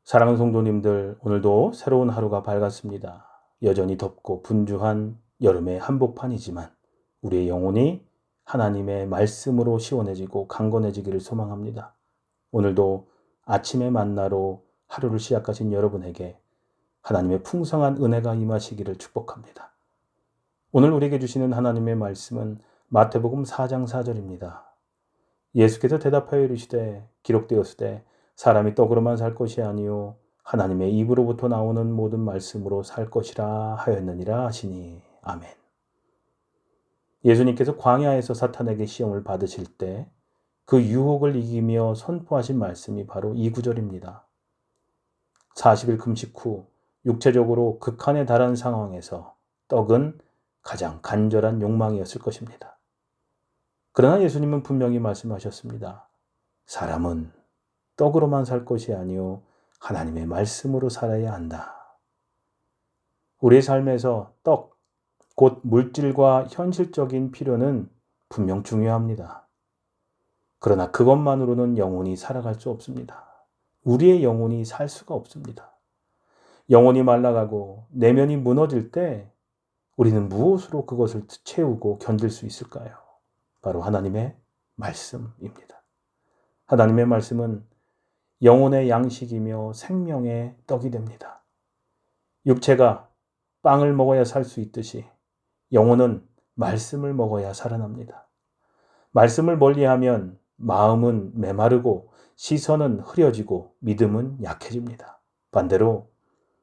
사랑하는 성도님들, 오늘도 새로운 하루가 밝았습니다. 여전히 덥고 분주한 여름의 한복판이지만 우리의 영혼이 하나님의 말씀으로 시원해지고 강건해지기를 소망합니다. 오늘도 아침의 만나로 하루를 시작하신 여러분에게 하나님의 풍성한 은혜가 임하시기를 축복합니다. 오늘 우리에게 주시는 하나님의 말씀은 마태복음 4장 4절입니다. 예수께서 대답하여 이르시되 기록되었으되 사람이 떡으로만 살 것이 아니요 하나님의 입으로부터 나오는 모든 말씀으로 살 것이라 하였느니라 하시니. 아멘. 예수님께서 광야에서 사탄에게 시험을 받으실 때 그 유혹을 이기며 선포하신 말씀이 바로 이 구절입니다. 40일 금식 후 육체적으로 극한에 달한 상황에서 떡은 가장 간절한 욕망이었을 것입니다. 그러나 예수님은 분명히 말씀하셨습니다. 사람은 떡으로만 살 것이 아니요 하나님의 말씀으로 살아야 한다. 우리의 삶에서 떡, 곧 물질과 현실적인 필요는 분명 중요합니다. 그러나 그것만으로는 영혼이 살아갈 수 없습니다. 우리의 영혼이 살 수가 없습니다. 영혼이 말라가고 내면이 무너질 때 우리는 무엇으로 그것을 채우고 견딜 수 있을까요? 바로 하나님의 말씀입니다. 하나님의 말씀은 영혼의 양식이며 생명의 떡이 됩니다. 육체가 빵을 먹어야 살 수 있듯이 영혼은 말씀을 먹어야 살아납니다. 말씀을 멀리하면 마음은 메마르고 시선은 흐려지고 믿음은 약해집니다. 반대로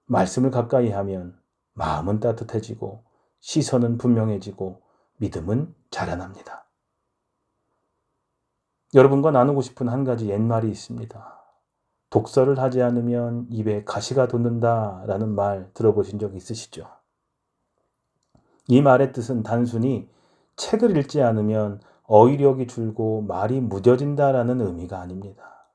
말씀을 가까이 하면 마음은 따뜻해지고 시선은 분명해지고 믿음은 자라납니다. 여러분과 나누고 싶은 한 가지 옛말이 있습니다. 독서를 하지 않으면 입에 가시가 돋는다라는 말 들어보신 적 있으시죠? 이 말의 뜻은 단순히 책을 읽지 않으면 어휘력이 줄고 말이 무뎌진다라는 의미가 아닙니다.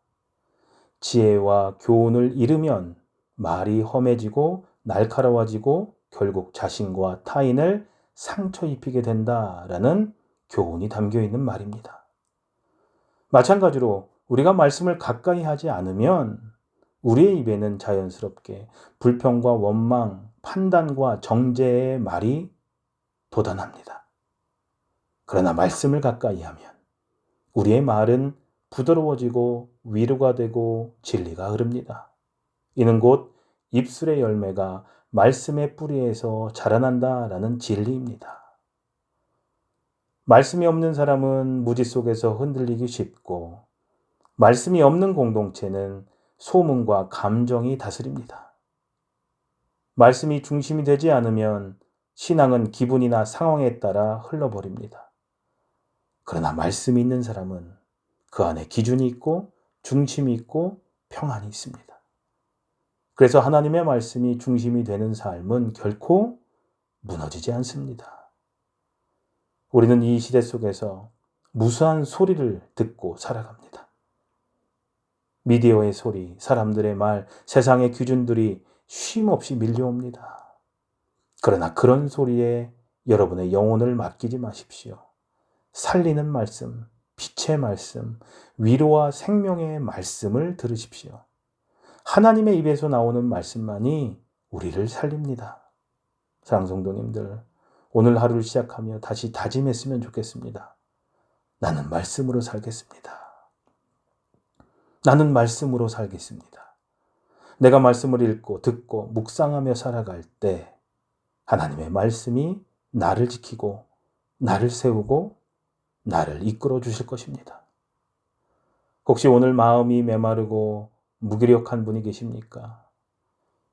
지혜와 교훈을 잃으면 말이 험해지고 날카로워지고 결국 자신과 타인을 상처 입히게 된다라는 교훈이 담겨 있는 말입니다. 마찬가지로 우리가 말씀을 가까이 하지 않으면 우리의 입에는 자연스럽게 불평과 원망, 판단과 정죄의 말이 돋아납니다. 그러나 말씀을 가까이 하면 우리의 말은 부드러워지고 위로가 되고 진리가 흐릅니다. 이는 곧 입술의 열매가 말씀의 뿌리에서 자라난다라는 진리입니다. 말씀이 없는 사람은 무지 속에서 흔들리기 쉽고 말씀이 없는 공동체는 소문과 감정이 다스립니다. 말씀이 중심이 되지 않으면 신앙은 기분이나 상황에 따라 흘러버립니다. 그러나 말씀이 있는 사람은 그 안에 기준이 있고 중심이 있고 평안이 있습니다. 그래서 하나님의 말씀이 중심이 되는 삶은 결코 무너지지 않습니다. 우리는 이 시대 속에서 무수한 소리를 듣고 살아갑니다. 미디어의 소리, 사람들의 말, 세상의 기준들이 쉼없이 밀려옵니다. 그러나 그런 소리에 여러분의 영혼을 맡기지 마십시오. 살리는 말씀, 빛의 말씀, 위로와 생명의 말씀을 들으십시오. 하나님의 입에서 나오는 말씀만이 우리를 살립니다. 사랑하는 성도님들, 오늘 하루를 시작하며 다시 다짐했으면 좋겠습니다. 나는 말씀으로 살겠습니다. 나는 말씀으로 살겠습니다. 내가 말씀을 읽고 듣고 묵상하며 살아갈 때 하나님의 말씀이 나를 지키고 나를 세우고 나를 이끌어 주실 것입니다. 혹시 오늘 마음이 메마르고 무기력한 분이 계십니까?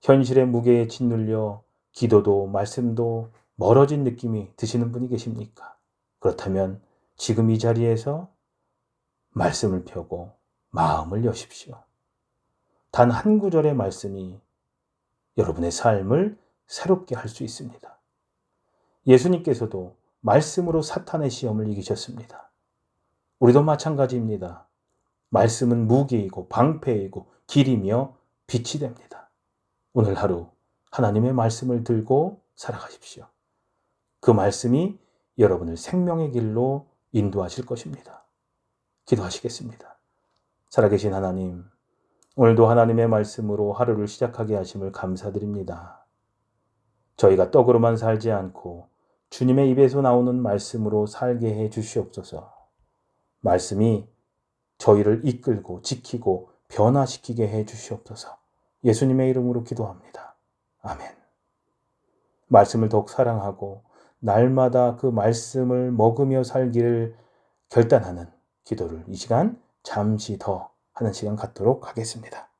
현실의 무게에 짓눌려 기도도 말씀도 멀어진 느낌이 드시는 분이 계십니까? 그렇다면 지금 이 자리에서 말씀을 펴고 마음을 여십시오. 단 한 구절의 말씀이 여러분의 삶을 새롭게 할 수 있습니다. 예수님께서도 말씀으로 사탄의 시험을 이기셨습니다. 우리도 마찬가지입니다. 말씀은 무기이고 방패이고 길이며 빛이 됩니다. 오늘 하루 하나님의 말씀을 들고 살아가십시오. 그 말씀이 여러분을 생명의 길로 인도하실 것입니다. 기도하시겠습니다. 살아계신 하나님, 오늘도 하나님의 말씀으로 하루를 시작하게 하심을 감사드립니다. 저희가 떡으로만 살지 않고 주님의 입에서 나오는 말씀으로 살게 해 주시옵소서. 말씀이 저희를 이끌고 지키고 변화시키게 해 주시옵소서. 예수님의 이름으로 기도합니다. 아멘. 말씀을 더욱 사랑하고 날마다 그 말씀을 먹으며 살기를 결단하는 기도를 이 시간 잠시 더 하는 시간 갖도록 하겠습니다.